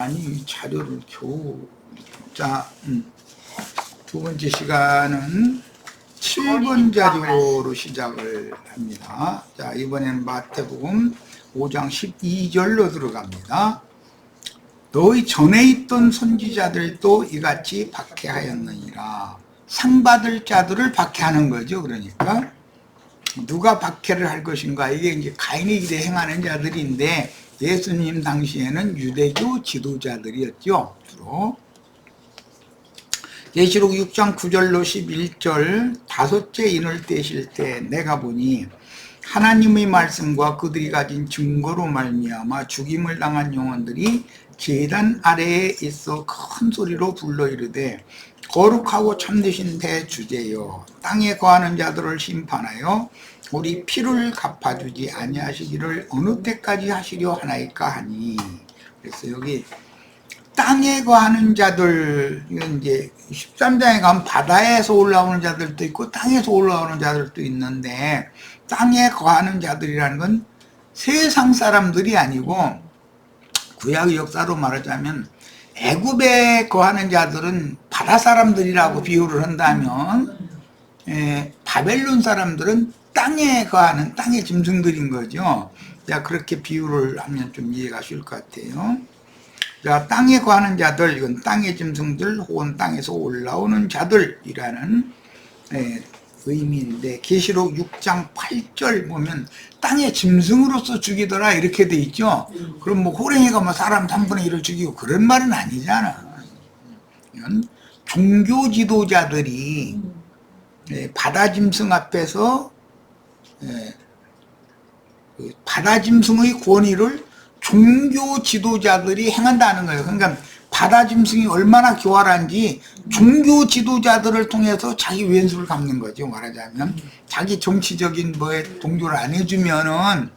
아니 자료를 겨우 두 번째 시간은 7번 자료로 시작을 합니다. 자, 이번에는 마태복음 5장 12절로 들어갑니다. 너희 전에 있던 선지자들도 이같이 박해하였느니라. 상 받을 자들을 박해하는 거죠. 그러니까 누가 박해를 할 것인가, 이게 이제 가인의 일에 행하는 자들인데, 예수님 당시에는 유대교 지도자들이었죠. 주로 계시록 6장 9절로 11절, 다섯째 인을 떼실 때 내가 보니 하나님의 말씀과 그들이 가진 증거로 말미암아 죽임을 당한 영혼들이 제단 아래에 있어 큰 소리로 불러 이르되, 거룩하고 참되신 대주제여, 땅에 거하는 자들을 심판하여 우리 피를 갚아주지 아니하시기를 어느 때까지 하시려 하나이까 하니. 그래서 여기 땅에 거하는 자들, 이건 이제 13장에 가면 바다에서 올라오는 자들도 있고 땅에서 올라오는 자들도 있는데, 땅에 거하는 자들이라는 건 세상 사람들이 아니고, 구약 역사로 말하자면 애굽에 거하는 자들은 바다 사람들이라고 비유를 한다면, 바벨론 사람들은 땅에 거하는 땅의 짐승들인 거죠. 자, 그렇게 비유를 하면 좀 이해가 쉬울 것 같아요. 자, 땅에 거하는 자들, 이건 땅의 짐승들 혹은 땅에서 올라오는 자들이라는 의미인데, 계시록 6장 8절 보면 땅의 짐승으로서 죽이더라 이렇게 돼 있죠. 그럼 뭐 호랭이가 뭐 사람 3분의 1을 죽이고 그런 말은 아니잖아. 이건 종교 지도자들이 바다 짐승 앞에서 바다 짐승의 권위를 종교 지도자들이 행한다는 거예요. 그러니까 바다 짐승이 얼마나 교활한지 종교 지도자들을 통해서 자기 왼수를 갚는 거죠. 말하자면 자기 정치적인 뭐에 동조를 안 해주면은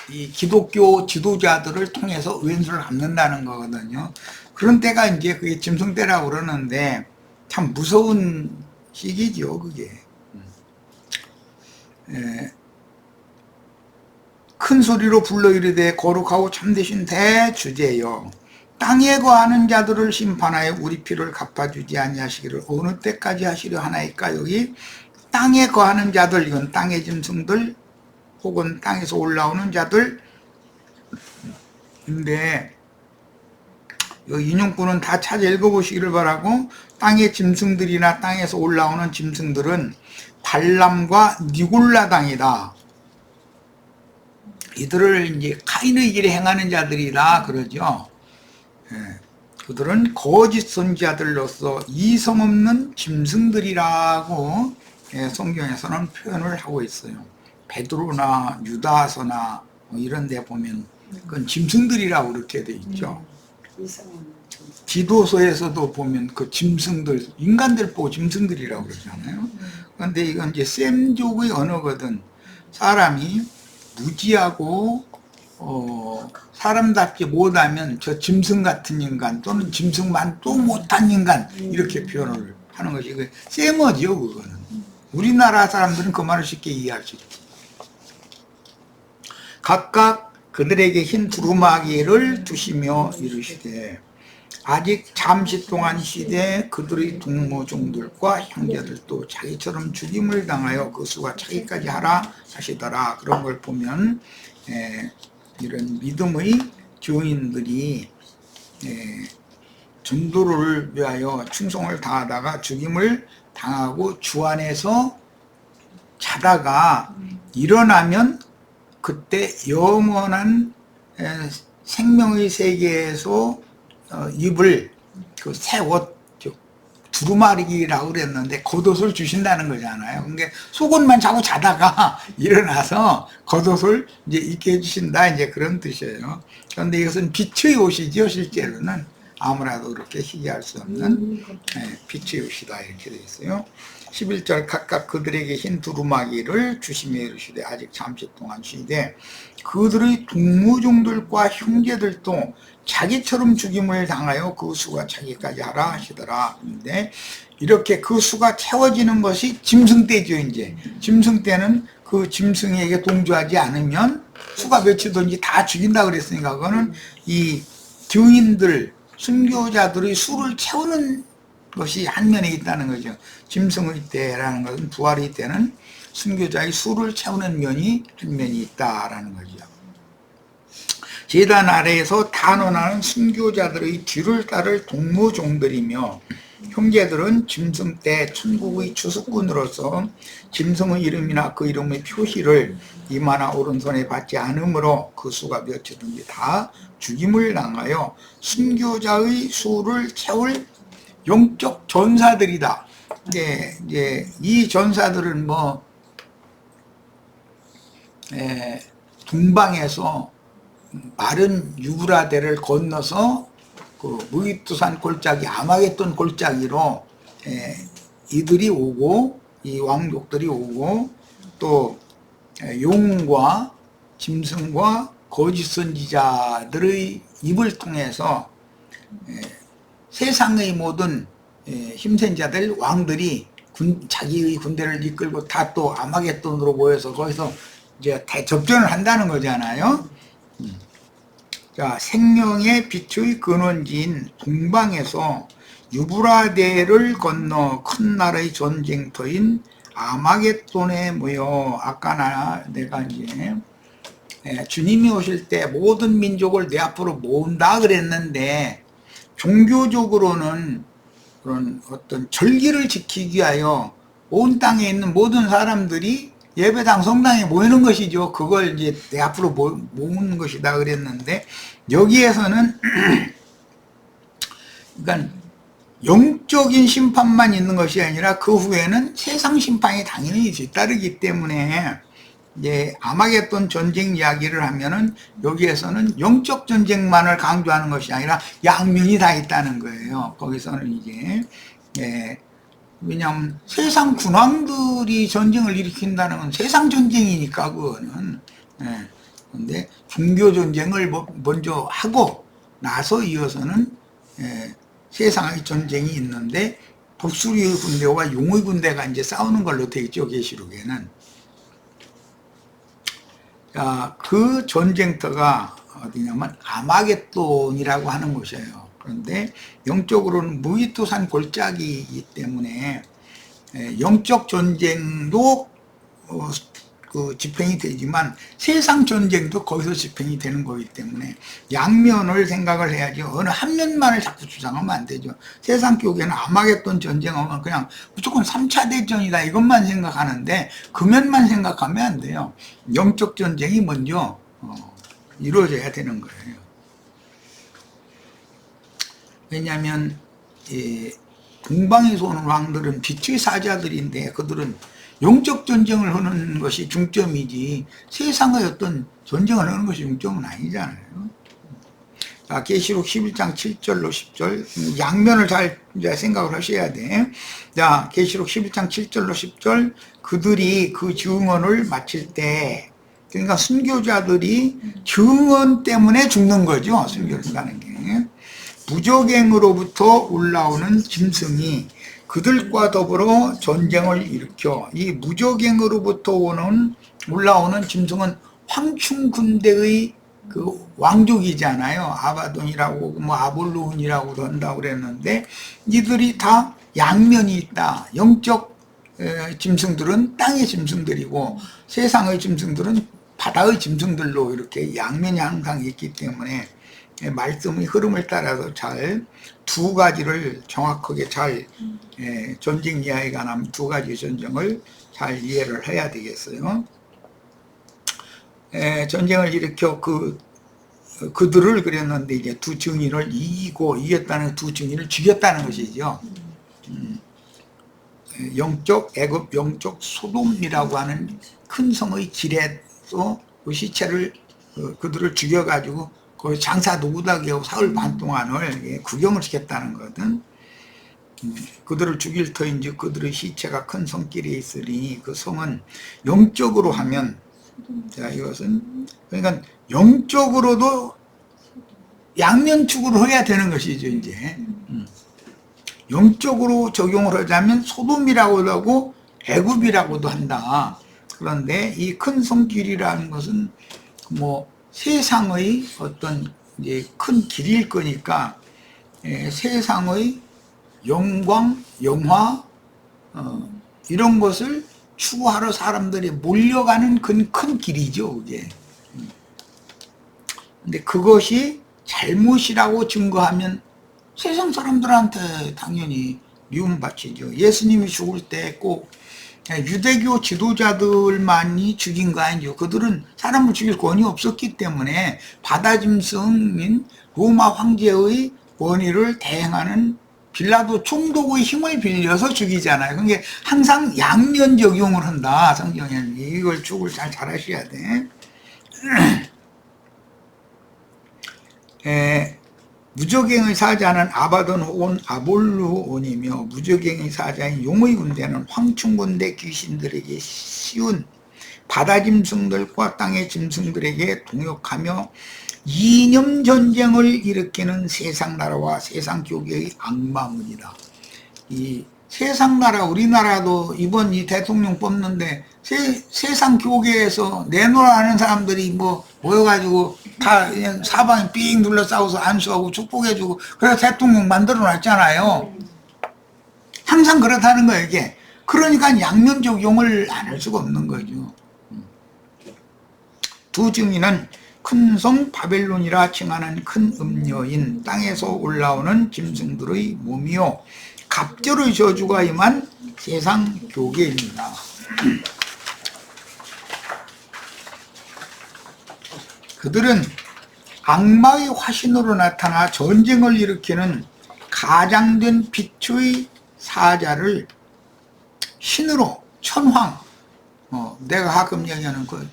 이 기독교 지도자들을 통해서 왼수를 갚는다는 거거든요. 그런 때가 이제 그게 짐승 때라고 그러는데, 참 무서운 시기죠, 그게. 큰 소리로 불러 이르되 거룩하고 참되신 대주제여, 땅에 거하는 자들을 심판하여 우리 피를 갚아주지 아니하시기를 어느 때까지 하시려 하나이까. 여기 땅에 거하는 자들, 이건 땅의 짐승들 혹은 땅에서 올라오는 자들. 근데 여기 인용구는 다 찾아 읽어보시기를 바라고, 땅의 짐승들이나 땅에서 올라오는 짐승들은 발람과 니골라 당이다. 이들을 이제 카인의 길에 행하는 자들이라 그러죠. 그들은 거짓 선지자들로서 이성 없는 짐승들이라고 성경에서는 표현을 하고 있어요. 베드로나 유다서나 뭐 이런 데 보면 그건 짐승들이라고 그렇게 돼 있죠. 지도서에서도 보면 그 짐승들, 인간들 보고 짐승들이라고 그러잖아요. 그런데 이건 이제 셈족의 언어거든. 사람이 무지하고 사람답지 못하면 저 짐승 같은 인간, 또는 짐승만 또 못한 인간, 이렇게 표현을 하는 것이 셈어죠. 그거는 우리나라 사람들은 그 말을 쉽게 이해할 수 있지. 각각 그들에게 흰 두루마기를 두시며 이르시되, 아직 잠시 동안 시대 그들의 동무종들과 형제들도 자기처럼 죽임을 당하여 그 수가 차기까지 하라 하시더라. 그런 걸 보면 이런 믿음의 교인들이 전도를 위하여 충성을 다하다가 죽임을 당하고 주 안에서 자다가 일어나면 그때 영원한 생명의 세계에서 입을 그 새 옷, 두루마리라고 그랬는데 겉옷을 주신다는 거잖아요. 그러니까 속옷만 자고 자다가 일어나서 겉옷을 이제 입게 해주신다, 이제 그런 뜻이에요. 그런데 이것은 빛의 옷이죠. 실제로는 아무라도 그렇게 희귀할 수 없는 빛의 옷이다, 이렇게 되어 있어요. 11절, 각각 그들에게 흰 두루마기를 주시며 이르시되 아직 잠시 동안 쉬되 그들의 동무종들과 형제들도 자기처럼 죽임을 당하여 그 수가 차기까지 하라 하시더라. 근데 이렇게 그 수가 채워지는 것이 짐승 때죠. 이제 짐승 때는 그 짐승에게 동조하지 않으면 수가 몇이든지 다 죽인다 그랬으니까 그거는 이 증인들 순교자들의 수를 채우는 것이 한 면에 있다는 거죠. 짐승의 때라는 것은 부활의 때는 순교자의 수를 채우는 면이 한 면이 있다라는 거죠. 제단 아래에서 단원하는 순교자들의 뒤를 따를 동무종들이며 형제들은 짐승 때 천국의 추수꾼으로서 짐승의 이름이나 그 이름의 표시를 이마나 오른손에 받지 않으므로 그 수가 몇이든지 다 죽임을 당하여 순교자의 수를 채울 영적 전사들이다. 이제 이 전사들은 뭐 동방에서 마른 유브라데를 건너서 그 무기투산 골짜기 아마겟돈 골짜기로 이들이 오고 이 왕족들이 오고 또 용과 짐승과 거짓 선지자들의 입을 통해서 세상의 모든 힘센 자들 왕들이 자기의 군대를 이끌고 다 또 아마겟돈으로 모여서 거기서 이제 대접전을 한다는 거잖아요. 자, 생명의 빛의 근원지인 동방에서 유브라데를 건너 큰 나라의 전쟁터인 아마겟돈에 모여 아까 내가 이제 주님이 오실 때 모든 민족을 내 앞으로 모은다 그랬는데 종교적으로는 그런 어떤 절기를 지키기 위하여 온 땅에 있는 모든 사람들이 예배당 성당에 모이는 것이죠. 그걸 이제 내 앞으로 모으는 것이다 그랬는데 여기에서는 그러니까 영적인 심판만 있는 것이 아니라 그 후에는 세상 심판이 당연히 뒤따르기 때문에 이제 아마겟돈 전쟁 이야기를 하면은 여기에서는 영적 전쟁만을 강조하는 것이 아니라 양면이 다 있다는 거예요. 거기서는 이제 왜냐하면 세상 군왕들이 전쟁을 일으킨다는 건 세상 전쟁이니까 그거는 근데 종교 전쟁을 먼저 하고 나서 이어서는 세상의 전쟁이 있는데 독수리의 군대와 용의 군대가 이제 싸우는 걸로 되어 있죠. 계시록에는. 자, 그 전쟁터가 어디냐면 아마겟돈이라고 하는 곳이에요. 그런데 영적으로는 무기투산 골짜기이기 때문에 영적 전쟁도 그 집행이 되지만 세상 전쟁도 거기서 집행이 되는 거기 때문에 양면을 생각을 해야지 어느 한 면만을 자꾸 주장하면 안 되죠. 세상 교계는 아마겟돈 전쟁하면 그냥 무조건 3차 대전이다 이것만 생각하는데 그 면만 생각하면 안 돼요. 영적 전쟁이 먼저 이루어져야 되는 거예요. 왜냐하면 동방에서 오는 왕들은 빛의 사자들인데 그들은 영적 전쟁을 하는 것이 중점이지 세상의 어떤 전쟁을 하는 것이 중점은 아니잖아요. 자, 계시록 11장 7절로 10절 양면을 잘 이제 생각을 하셔야 돼. 자, 계시록 11장 7절로 10절 그들이 그 증언을 마칠 때 그러니까 순교자들이 증언 때문에 죽는 거죠. 순교를 한다는 게. 부적행으로부터 올라오는 짐승이 그들과 더불어 전쟁을 일으켜 이 무적행으로부터 올라오는 짐승은 황충 군대의 그 왕족이잖아요. 아바돈이라고 뭐 아볼론이라고도 한다고 그랬는데 이들이 다 양면이 있다. 영적 짐승들은 땅의 짐승들이고 세상의 짐승들은 바다의 짐승들로 이렇게 양면이 항상 있기 때문에 말씀의 흐름을 따라서 잘 두 가지를 정확하게 잘 전쟁 이야기가 나면 두 가지 전쟁을 잘 이해를 해야 되겠어요. 전쟁을 일으켜 그들을 그랬는데 이제 두 증인을 이겼다는 두 증인을 죽였다는 것이죠. 영적 애굽, 영적 소돔이라고 하는 큰 성의 길에서 그 시체를 그들을 죽여가지고 거기 장사 노구다게 하고 사흘 반 동안을 구경을 시켰다는 거거든. 그들을 죽일 터인지 그들의 시체가 큰 성길에 있으니 그 성은 영적으로 하면 자 이것은 그러니까 영적으로도 양면축으로 해야 되는 것이죠. 이제 영적으로 적용을 하자면 소돔이라고도 하고 애굽이라고도 한다. 그런데 이 큰 성길이라는 것은 뭐 세상의 어떤 이제 큰 길일 거니까 세상의 영광, 영화 이런 것을 추구하러 사람들이 몰려가는 큰 길이죠, 그게. 근데 그것이 잘못이라고 증거하면 세상 사람들한테 당연히 미움받히죠. 예수님이 죽을 때 꼭 유대교 지도자들만이 죽인 거 아니죠. 그들은 사람을 죽일 권위 없었기 때문에 바다짐승인 로마 황제의 권위를 대행하는 빌라도 총독의 힘을 빌려서 죽이잖아요. 그게 항상 양면 적용을 한다, 성경에는. 이걸 축을 잘 하셔야 돼. 무적행의 사자는 아바돈 혹은 아볼루온이며 무적행의 사자인 용의 군대는 황충군대 귀신들에게 씌운 바다짐승들과 땅의 짐승들에게 동역하며 이념전쟁을 일으키는 세상나라와 세상교계의 악마문이다. 이 세상나라, 우리나라도 이번 이 대통령 뽑는데 세상교계에서 내놓으라는 사람들이 뭐 모여가지고 다 그냥 사방에 삥 둘러싸고서 안수하고 축복해주고 그래서 대통령 만들어 놨잖아요. 항상 그렇다는 거예요, 이게. 그러니까 양면적 용을 안 할 수가 없는 거죠. 두 증인은 큰 성 바벨론이라 칭하는 큰 음녀인 땅에서 올라오는 짐승들의 몸이요 갑절의 저주가 임한 세상 교계입니다. 그들은 악마의 화신으로 나타나 전쟁을 일으키는 가장된 빛의 사자를 신으로 천황, 내가 가끔 얘기하는 그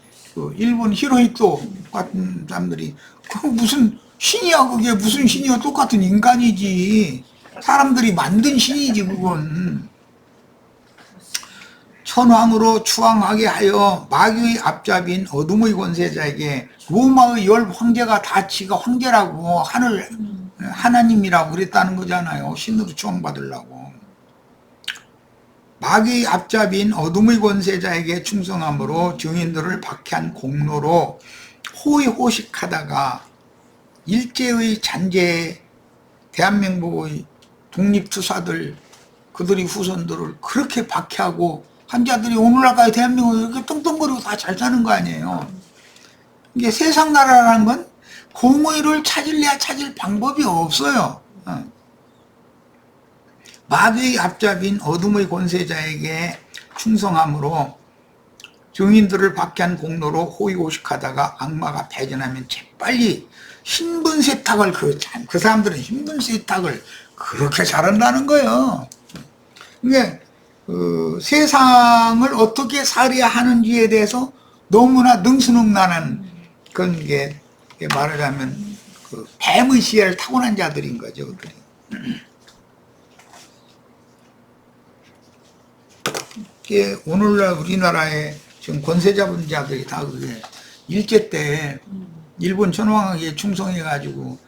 일본 히로히토 같은 사람들이 그 무슨 신이야, 그게 무슨 신이야, 똑같은 인간이지, 사람들이 만든 신이지 그건. 천황으로 추앙하게 하여 마귀의 앞잡이인 어둠의 권세자에게 로마의 10 황제가 다 지가 황제라고 하나님이라고 그랬다는 거잖아요. 신으로 추앙받으려고. 마귀의 앞잡이인 어둠의 권세자에게 충성함으로 증인들을 박해한 공로로 호의호식하다가 일제의 잔재에 대한민국의 독립투사들, 그들이 후손들을 그렇게 박해하고 한자들이 오늘날까지 대한민국을 이렇게 떵떵거리고 다 잘 사는 거 아니에요. 이게 세상 나라라는 건 공의를 찾을래야 찾을 방법이 없어요. 마귀의 앞잡인 어둠의 권세자에게 충성함으로 증인들을 박해한 공로로 호의호식하다가 악마가 패전하면 재빨리 신분 세탁을 그 사람들은 신분 세탁을 그렇게 잘한다는 거예요. 이게 세상을 어떻게 살아야 하는지에 대해서 너무나 능수능란한 그런 게 말하자면 뱀의 시야를 타고난 자들인 거죠, 그들이. 이게 오늘날 우리나라에 지금 권세 잡은 자들이 다 그게 일제 때 일본 천황에게 충성해가지고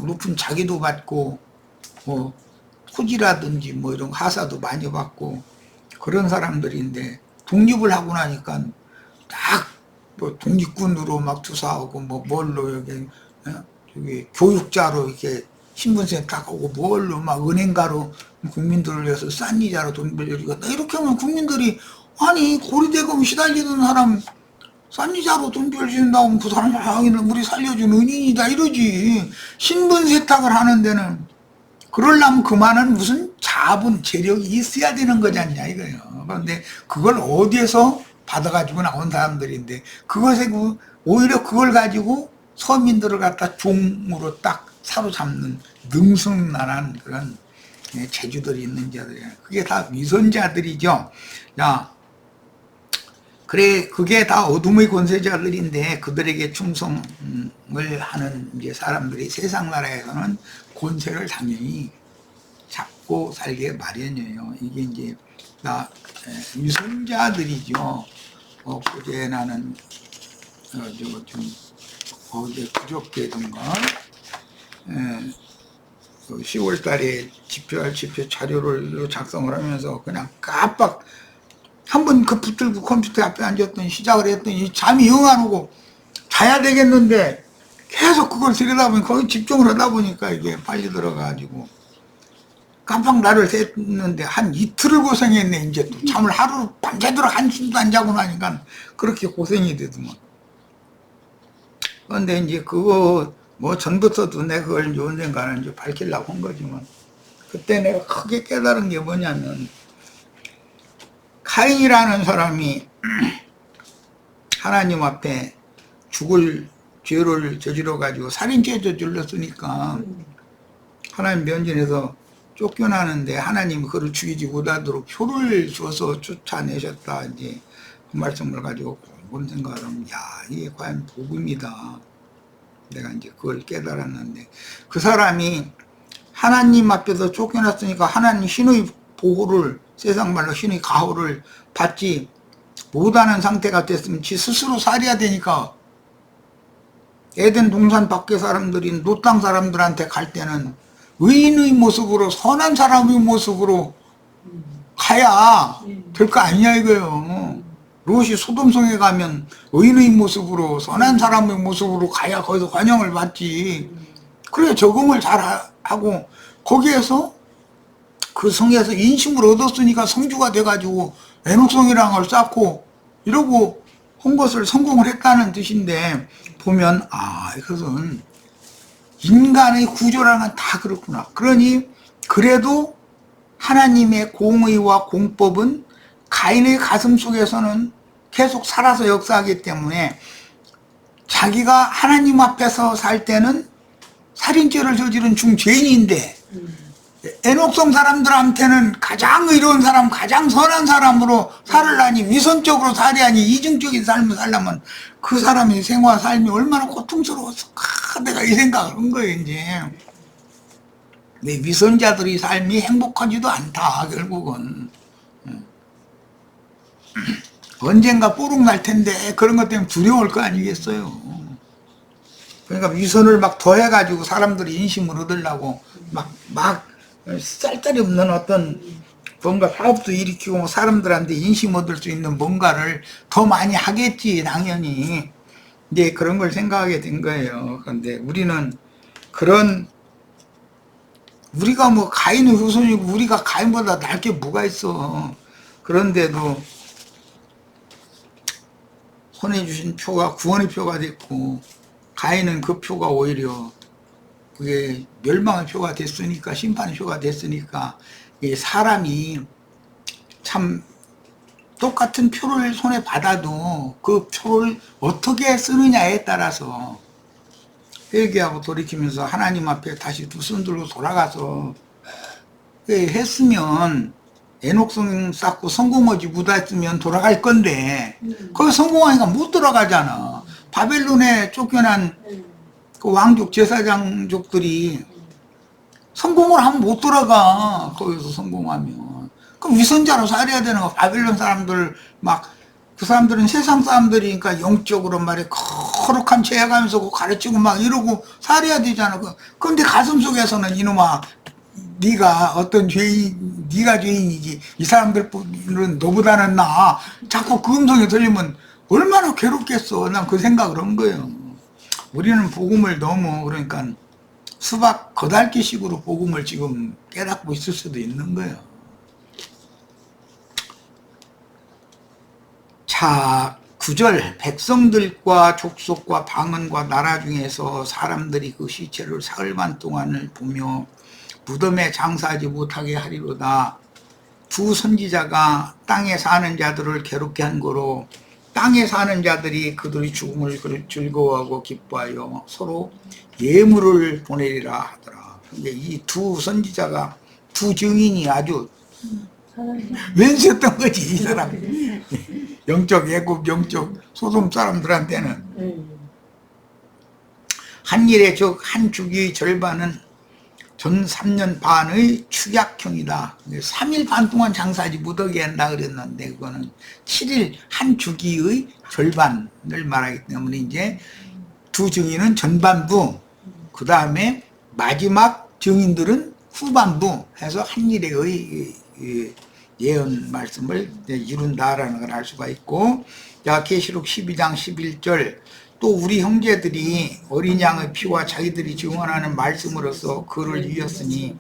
높은 자기도 받고 뭐 토지라든지 뭐 이런 하사도 많이 받고 그런 사람들인데 독립을 하고 나니까 딱 뭐 독립군으로 막 투사하고 뭐 뭘로 여기 교육자로 이렇게 신분증 딱 하고 뭘로 막 은행가로 국민들을 위해서 싼 이자로 돈 빌려주고 이렇게 하면 국민들이 아니 고리대금 시달리는 사람 싼 이자로 돈 빌려준다고 하면 그 사람 하기는 우리 살려준 은인이다 이러지. 신분 세탁을 하는 데는 그러려면 그만한 무슨 자본 재력이 있어야 되는 거지 않냐 이거예요. 그런데 그걸 어디에서 받아가지고 나온 사람들인데 그것에 오히려 그걸 가지고 서민들을 갖다 종으로 딱 사로잡는 능숙난한 그런 재주들이 있는 자들이에요. 그게 다 위선자들이죠. 야, 그래, 그게 다 어둠의 권세자들인데 그들에게 충성을 하는 이제 사람들이 세상 나라에서는 권세를 당연히 잡고 살게 마련이에요. 이게 이제 다 위선자들이죠. 어제 나는 어제 그저께던가 10월 달에 집필 자료를 작성을 하면서 그냥 깜빡 한번 그 붙들고 컴퓨터 앞에 앉았더니 시작을 했더니 잠이 영 안 오고 가야 되겠는데 계속 그걸 들여다보니까 거기 집중을 하다 보니까 이게 빨리 들어가가지고 깜빡 날을 샜는데 한 이틀을 고생했네. 이제 또 잠을 하루 밤새도록 한숨도 안 자고 나니까 그렇게 고생이 되더만. 그런데 이제 그거 뭐 전부터도 내가 그걸 이제 언젠가는 이제 밝히려고 한 거지만, 그때 내가 크게 깨달은 게 뭐냐면, 카인이라는 사람이 하나님 앞에 죽을 죄를 저질러 가지고 살인죄 저질렀으니까 하나님 면전에서 쫓겨나는데 하나님이 그를 죽이지 못하도록 표를 줘서 쫓아내셨다. 이제 그 말씀을 가지고 본 생각을 하면, 야, 이게 과연 복음이다. 내가 이제 그걸 깨달았는데, 그 사람이 하나님 앞에서 쫓겨났으니까 하나님 신의 보호를, 세상 말로 신의 가호를 받지 못하는 상태가 됐으면 지 스스로 살해야 되니까, 에덴 동산 밖에 사람들이 노 땅 사람들한테 갈 때는 의인의 모습으로, 선한 사람의 모습으로 가야 될 거 아니냐 이거요. 롯이 소돔성에 가면 의인의 모습으로, 선한 사람의 모습으로 가야 거기서 환영을 받지. 그래 적응을 잘 하고 거기에서 그 성에서 인심을 얻었으니까 성주가 돼가지고 에녹성이라는 걸 쌓고 이러고 한 것을 성공을 했다는 뜻인데, 보면 이것은 인간의 구조라는 건 다 그렇구나. 그러니 그래도 하나님의 공의와 공법은 가인의 가슴 속에서는 계속 살아서 역사하기 때문에, 자기가 하나님 앞에서 살 때는 살인죄를 저지른 중죄인인데 에녹성 사람들한테는 가장 의로운 사람, 가장 선한 사람으로 살으려니, 위선적으로 살아야니, 이중적인 삶을 살려면 그 사람의 생활 삶이 얼마나 고통스러웠을까, 내가 이 생각을 한 거예요. 이제 내 위선자들의 삶이 행복하지도 않다. 결국은 언젠가 뽀록 날 텐데 그런 것 때문에 두려울 거 아니겠어요. 그러니까 위선을 막 더해가지고 사람들이 인심을 얻으려고 막 쌀데리 없는 어떤 뭔가 사업도 일으키고 사람들한테 인심 얻을 수 있는 뭔가를 더 많이 하겠지, 당연히. 이제 그런 걸 생각하게 된 거예요. 그런데 우리는 우리가 뭐 가인의 후손이고 우리가 가인보다 나을 게 뭐가 있어. 그런데도 손에 주신 표가 구원의 표가 됐고, 가인은 그 표가 오히려 그게 멸망의 표가 됐으니까, 심판의 표가 됐으니까, 사람이 참 똑같은 표를 손에 받아도 그 표를 어떻게 쓰느냐에 따라서 회개하고 돌이키면서 하나님 앞에 다시 두 손 들고 돌아가서 했으면, 에녹성 쌓고 성공하지 못했으면 돌아갈 건데 거기 성공하니까 못 돌아가잖아. 바벨론에 쫓겨난 그 왕족 제사장족들이 성공을 하면 못 돌아가. 거기서 성공하면 그럼 위선자로 살아야 되는 거. 바벨론 사람들 막 그 사람들은 세상 사람들이니까 영적으로 말해 거룩한 죄해가면서 가르치고 막 이러고 살아야 되잖아. 그런데 가슴속에서는 이놈아, 네가 어떤 죄인, 네가 죄인이지 이 사람들은 너보다는 나아. 자꾸 그 음성이 들리면 얼마나 괴롭겠어. 난 그 생각을 한 거예요. 우리는 복음을 너무, 그러니까 수박 겉핥기식으로 복음을 지금 깨닫고 있을 수도 있는 거예요. 자, 9절, 백성들과 족속과 방언과 나라 중에서 사람들이 그 시체를 사흘반 동안을 보며 무덤에 장사하지 못하게 하리로다. 두 선지자가 땅에 사는 자들을 괴롭게 한 거로 땅에 사는 자들이 그들의 죽음을 즐거워하고 기뻐하여 서로 예물을 보내리라 하더라. 이 두 선지자가, 두 증인이 아주 왼수였던 거지, 이 사람. 영적 애굽, 영적 소돔 사람들한테는. 한 일의 즉 한 주기의 절반은 전 3년 반의 축약형이다. 3일 반 동안 장사하지 못하게 한다 그랬는데, 그거는 7일 한 주기의 절반을 말하기 때문에 이제 두 증인은 전반부, 그 다음에 마지막 증인들은 후반부 해서 한 일의 예언 말씀을 이룬다라는 걸 알 수가 있고, 자, 계시록 12장 11절, 또 우리 형제들이 어린 양의 피와 자기들이 증언하는 말씀으로서 그를 이겼으니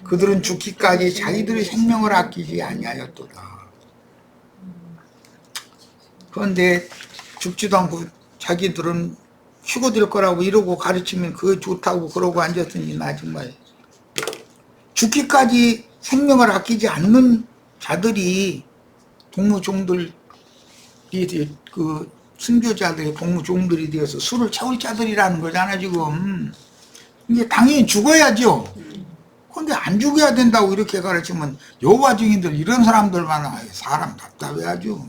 그들은 죽기까지 자기들의 생명을 아끼지 아니하였도다. 그런데 죽지도 않고 자기들은 휴거될 거라고 이러고 가르치면 그거 좋다고 그러고 앉았으니 나 정말 죽기까지 생명을 아끼지 않는 자들이 동무종들이 그 순교자들이 동무종들이 되어서 술을 채울 자들이라는 거잖아 지금. 이게 당연히 죽어야죠. 근데 안 죽여야 된다고 이렇게 가르치면 여호와 증인들 이런 사람들만 사람 답답해하죠.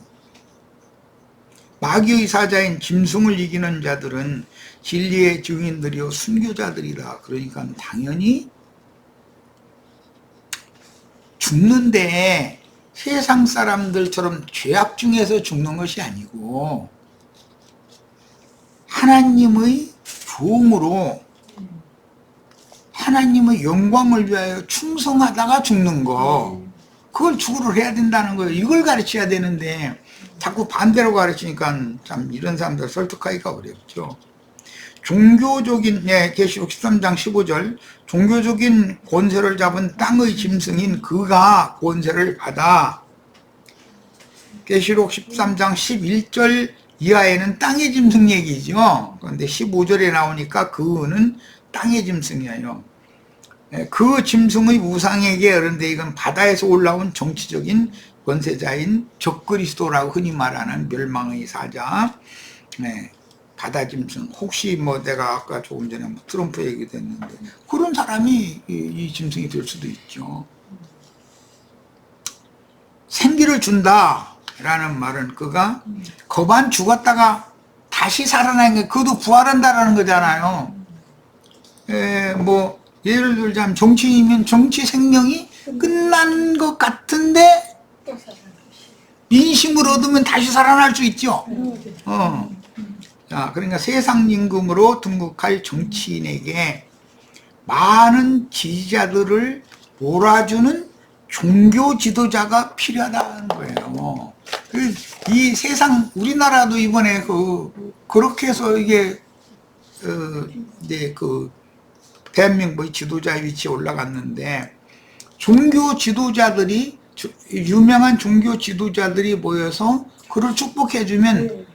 마귀의 사자인 짐승을 이기는 자들은 진리의 증인들이요 순교자들이다. 그러니까 당연히 죽는데 세상 사람들처럼 죄악 중에서 죽는 것이 아니고 하나님의 종으로 하나님의 영광을 위하여 충성하다가 죽는 거, 그걸 죽으러 해야 된다는 거예요. 이걸 가르쳐야 되는데 자꾸 반대로 가르치니까 참 이런 사람들 설득하기가 어렵죠. 종교적인, 계시록 13장 15절, 종교적인 권세를 잡은 땅의 짐승인 그가 권세를 받아. 계시록 13장 11절 이하에는 땅의 짐승 얘기죠. 그런데 15절에 나오니까 그는 땅의 짐승이에요. 그 짐승의 우상에게 그런데 이건 바다에서 올라온 정치적인 권세자인 적그리스도라고 흔히 말하는 멸망의 사자, 바다 짐승. 혹시 뭐 내가 아까 조금 전에 트럼프 얘기도 했는데 그런 사람이 이 짐승이 될 수도 있죠. 생기를 준다라는 말은 그가 거반 죽었다가 다시 살아나는 게 그도 부활한다라는 거잖아요. 뭐 예를 들자면 정치인이면 정치 생명이 끝난 것 같은데 민심을 얻으면 다시 살아날 수 있죠. 자, 그러니까 세상 임금으로 등극할 정치인에게 많은 지지자들을 몰아주는 종교 지도자가 필요하다는 거예요. 이 세상 우리나라도 이번에 그렇게 해서 이게 이제 대한민국의 지도자 위치에 올라갔는데 종교 지도자들이 유명한 종교 지도자들이 모여서 그를 축복해주면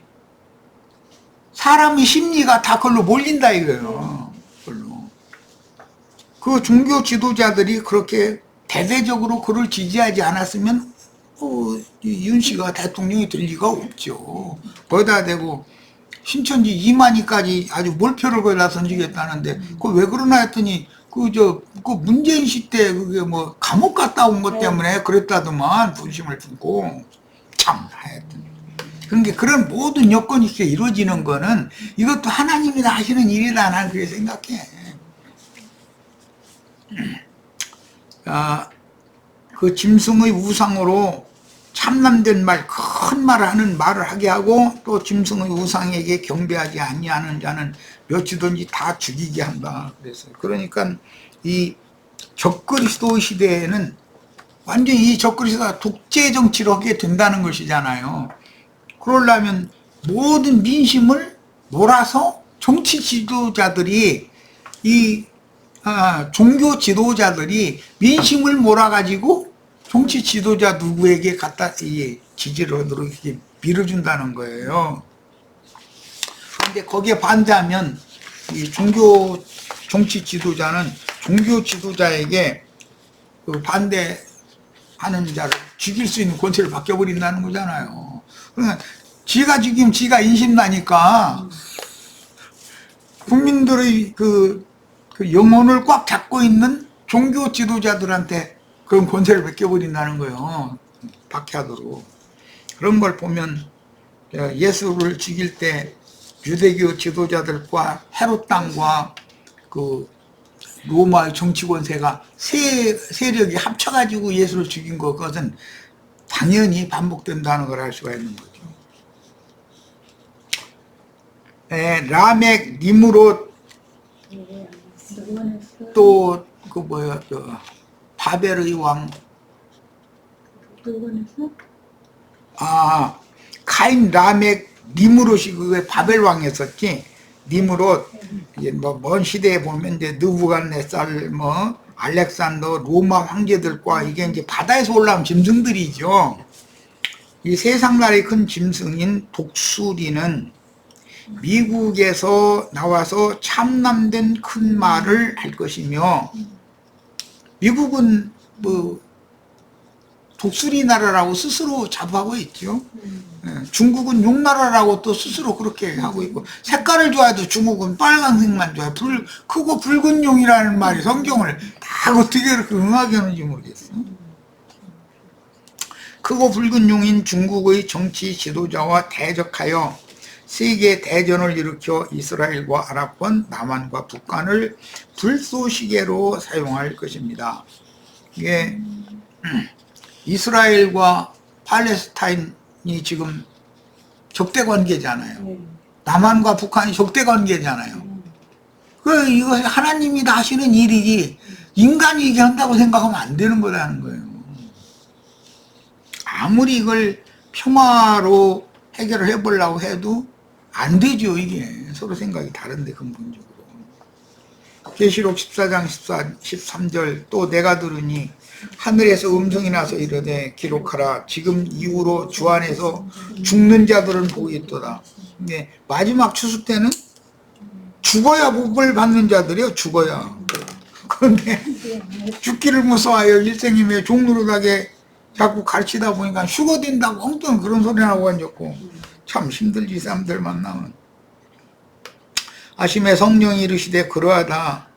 사람의 심리가 다 그걸로 몰린다 이거예요. 그걸로. 그 종교 지도자들이 그렇게 대대적으로 그를 지지하지 않았으면 윤 씨가 대통령이 될 리가 없죠. 거기다 대고 신천지 이만희까지 아주 몰표를 거기다 던지겠다는데 그 왜 그러나 했더니 그 문재인 시대 그게 뭐 감옥 갔다 온 것 때문에 그랬다더만 분심을 품고 참 하여튼. 그러니까 그런 모든 여건이 이렇게 이루어지는 거는 이것도 하나님이 다 하시는 일이다 난 그렇게 생각해. 그 짐승의 우상으로 참남된 말, 큰 말을 하는 말을 하게 하고 또 짐승의 우상에게 경배하지 아니하는 자는 몇이든지 다 죽이게 한다. 그러니까 이 적그리스도 시대에는 완전히 이 적그리스도가 독재 정치를 하게 된다는 것이잖아요. 그러려면 모든 민심을 몰아서 정치 지도자들이 종교 지도자들이 민심을 몰아가지고 정치 지도자 누구에게 갖다 지지를 하도록 이렇게 밀어준다는 거예요. 그런데 거기에 반대하면 이 정치 지도자는 종교 지도자에게 그 반대하는 자를 죽일 수 있는 권세를 바뀌어버린다는 거잖아요. 그러니까 지가 죽이면 지가 인신나니까 국민들의 그 영혼을 꽉 잡고 있는 종교 지도자들한테 그런 권세를 맡겨버린다는 거예요. 박해하도록. 그런 걸 보면 예수를 죽일 때 유대교 지도자들과 헤롯 왕과 그 로마의 정치 권세가 세력이 합쳐가지고 예수를 죽인 것은 당연히 반복된다는 걸 알 수가 있는 거죠. 라멕, 니므롯, 또 바벨의 왕, 카인, 라멕, 니무롯이 그게 바벨 왕이었었지. 니무롯, 이제 뭐 먼 시대에 보면 이제 느부갓네살, 뭐 알렉산더, 로마 황제들과 이게 이제 바다에서 올라온 짐승들이죠. 이 세상 나라의 큰 짐승인 독수리는 미국에서 나와서 참남된 큰 말을 할 것이며, 미국은 뭐 독수리 나라라고 스스로 자부하고 있죠. 중국은 용나라라고 또 스스로 그렇게 하고 있고, 색깔을 좋아해도 중국은 빨간색만 좋아해. 크고 붉은 용이라는 말이 성경을 다 어떻게 그렇게 응하게 하는지 모르겠어. 크고 붉은 용인 중국의 정치 지도자와 대적하여 세계 대전을 일으켜 이스라엘과 아랍권, 남한과 북한을 불쏘시개로 사용할 것입니다. 이게 이스라엘과 팔레스타인이 지금 적대 관계잖아요. 남한과 북한이 적대 관계잖아요. 이거 하나님이 다 하시는 일이지 인간이 이게 한다고 생각하면 안 되는 거라는 거예요. 아무리 이걸 평화로 해결을 해보려고 해도 안 되죠. 이게 서로 생각이 다른데 근본적으로. 계시록 14장 13절 또 내가 들으니 하늘에서 음성이 나서 이르되 기록하라. 지금 이후로 주 안에서 죽는 자들은 복이 있도다. 근데 마지막 추수 때는 죽어야 복을 받는 자들이요. 죽어야. 그런데 죽기를 무서워하여 일생임에 종노릇하게 자꾸 가르치다 보니까 휴거된다고 엉뚱한 그런 소리 나고 앉았고, 참 힘들지 사람들 만나면. 아심에 성령이 이르시되 그러하다.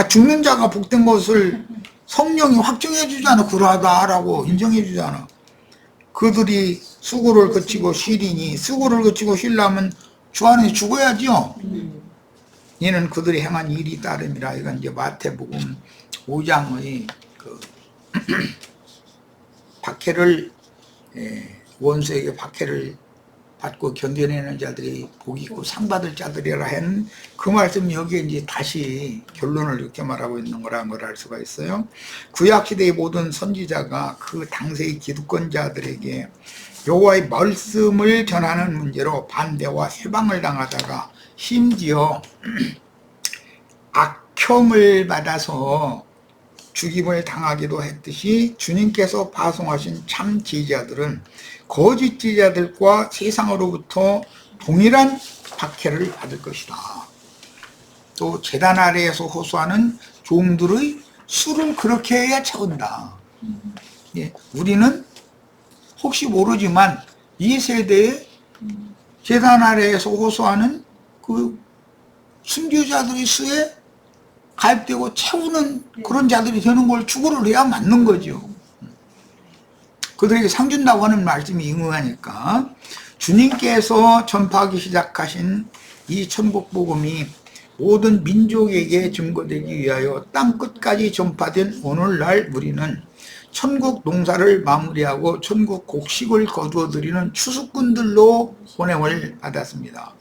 죽는 자가 복된 것을 성령이 확정해 주잖아. 그러하다라고 인정해 주잖아. 그들이 수고를 거치고 쉬리니, 수고를 거치고 쉬려면 주 안에 죽어야죠. 이는 그들이 행한 일이 따름이라. 이건 이제 마태복음 5장의 그 박해를, 원수에게 박해를 받고 견뎌내는 자들이 복이 있고 상 받을 자들이라 하는 그 말씀이 여기에 이제 다시 결론을 이렇게 말하고 있는 거라는 걸 알 수가 있어요. 구약시대의 모든 선지자가 그 당시의 기득권자들에게 여호와의 말씀을 전하는 문제로 반대와 해방을 당하다가 심지어 악형을 받아서 죽임을 당하기도 했듯이 주님께서 파송하신 참 지지자들은 거짓 지지자들과 세상으로부터 동일한 박해를 받을 것이다. 또 제단 아래에서 호소하는 종들의 수를 그렇게 해야 채운다. 우리는 혹시 모르지만 이 세대에 제단 아래에서 호소하는 그 순교자들의 수에 가입되고 채우는 그런 자들이 되는 걸 추구를 해야 맞는 거죠. 그들에게 상 준다고 하는 말씀이 응응하니까 주님께서 전파하기 시작하신 이 천국 복음이 모든 민족에게 증거되기 위하여 땅 끝까지 전파된 오늘날 우리는 천국 농사를 마무리하고 천국 곡식을 거두어 드리는 추수꾼들로 보냄을 받았습니다.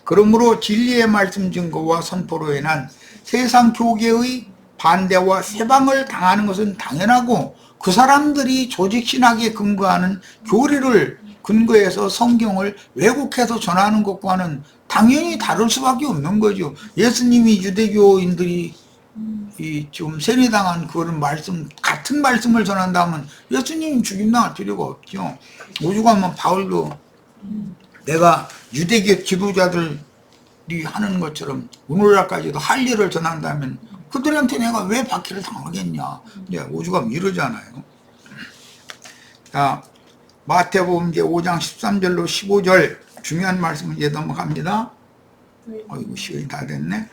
그러므로 진리의 말씀 증거와 선포로 인한 세상 교계의 반대와 세방을 당하는 것은 당연하고, 그 사람들이 조직신학에 근거하는 교리를 근거해서 성경을 왜곡해서 전하는 것과는 당연히 다를 수밖에 없는 거죠. 예수님이 유대교인들이 좀 세뇌당한 그런 말씀, 같은 말씀을 전한다면 예수님이 죽임당할 필요가 없죠. 오죽하면 바울도 내가 유대교 지도자들이 하는 것처럼 오늘날까지도 할 일을 전한다면 그들한테 내가 왜 박해를 당하겠냐. 오죽하면 이러잖아요. 자, 마태복음 5장 13절로 15절 중요한 말씀을 이제 넘어갑니다. 어이구, 시간이 다 됐네.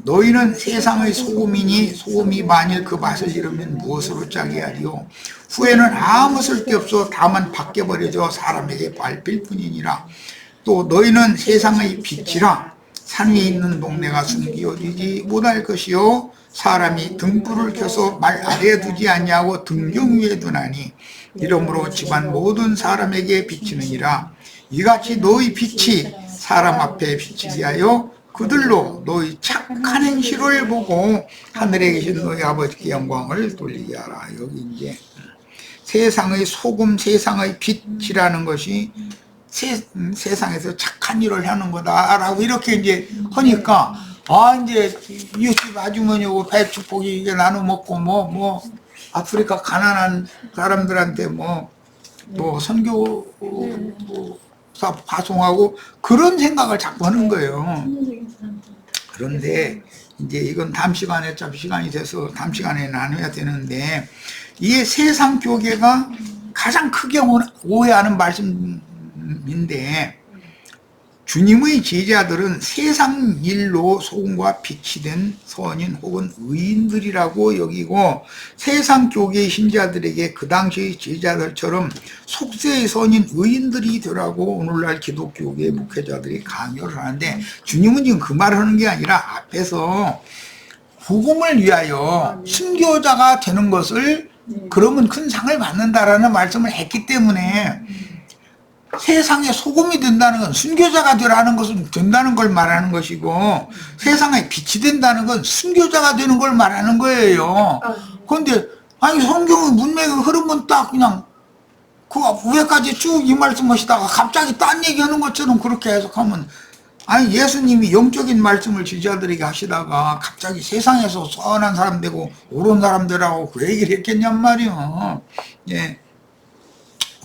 너희는 세상의 소금이니 소금이 만일 그 맛을 잃으면 무엇으로 짜게 하리요. 후에는 아무 쓸데없어 다만 밖에 버려져 사람에게 밟힐 뿐이니라. 또 너희는 세상의 빛이라. 산 위에 있는 동네가 숨기어지지 못할 것이요, 사람이 등불을 켜서 말 아래에 두지 아니하고 등경 위에 두나니 이러므로 집안 모든 사람에게 비치느니라. 이같이 너희 빛이 사람 앞에 비치게 하여 그들로 너희 착한 행실을 보고 하늘에 계신 너희 아버지께 영광을 돌리게 하라. 여기 이제 세상의 소금, 세상의 빛이라는 것이 세상에서 착한 일을 하는 거다라고 이렇게 이제 하니까 이제 이웃집 아주머니하고 배추포기 이게 나눠 먹고 뭐 아프리카 가난한 사람들한테 또 선교사 파송하고 그런 생각을 자꾸 하는 거예요. 그런데 이제 이건 다음 시간에 어차피 시간이 돼서 다음 시간에 나눠야 되는데 이게 세상 교계가 가장 크게 오해하는 말씀인데 주님의 제자들은 세상 일로 소금과 빛이 된 선인 혹은 의인들이라고 여기고 세상 교계의 신자들에게 그 당시의 제자들처럼 속세의 선인 의인들이 되라고 오늘날 기독교계의 목회자들이 강요를 하는데 주님은 지금 그 말을 하는 게 아니라 앞에서 복음을 위하여 순교자가 되는 것을 그러면 큰 상을 받는다라는 말씀을 했기 때문에 세상에 소금이 된다는 건 순교자가 되라는 것은 된다는 걸 말하는 것이고 세상에 빛이 된다는 건 순교자가 되는 걸 말하는 거예요. 그런데 성경의 문맥의 흐름은 딱 그냥 그 위에까지 쭉 이 말씀 하시다가 갑자기 딴 얘기하는 것처럼 그렇게 해석하면 예수님이 영적인 말씀을 제자들에게 하시다가 갑자기 세상에서 선한 사람 되고 옳은 사람 되라고 그 얘기를 했겠냔 말이요. 예.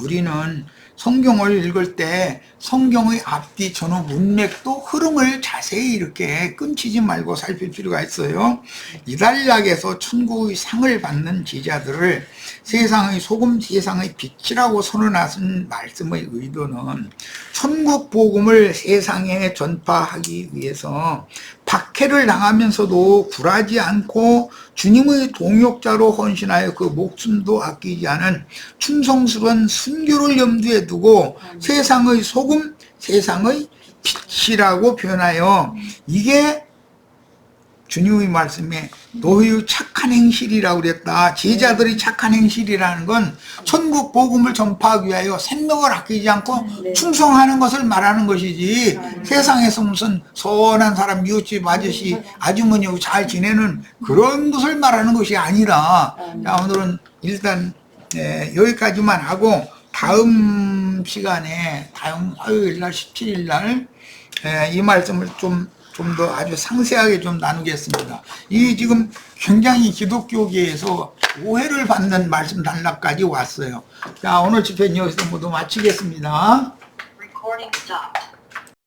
우리는 성경을 읽을 때 성경의 앞뒤 전후 문맥도 흐름을 자세히 이렇게 끊치지 말고 살필 필요가 있어요. 이달락에서 천국의 상을 받는 제자들을 세상의 소금, 세상의 빛이라고 선언하신 말씀의 의도는 천국 복음을 세상에 전파하기 위해서 박해를 당하면서도 굴하지 않고 주님의 동역자로 헌신하여 그 목숨도 아끼지 않은 충성스러운 순교를 염두에 두고 세상의 소금, 세상의 빛이라고 표현하여 이게 주님의 말씀에 너희의 착한 행실이라고 그랬다. 제자들이 착한 행실이라는 건 천국 복음을 전파하기 위하여 생명을 아끼지 않고 충성하는 것을 말하는 것이지 세상에서 무슨 선한 사람 이웃집 아저씨 아주머니하고 잘 지내는 그런 것을 말하는 것이 아니라 자, 오늘은 일단 여기까지만 하고 다음 시간에 다음 화요일날 17일날 이 말씀을 좀 더 아주 상세하게 좀 나누겠습니다. 이 지금 굉장히 기독교계에서 오해를 받는 말씀 단락까지 왔어요. 자, 오늘 집회는 여기서 모두 마치겠습니다.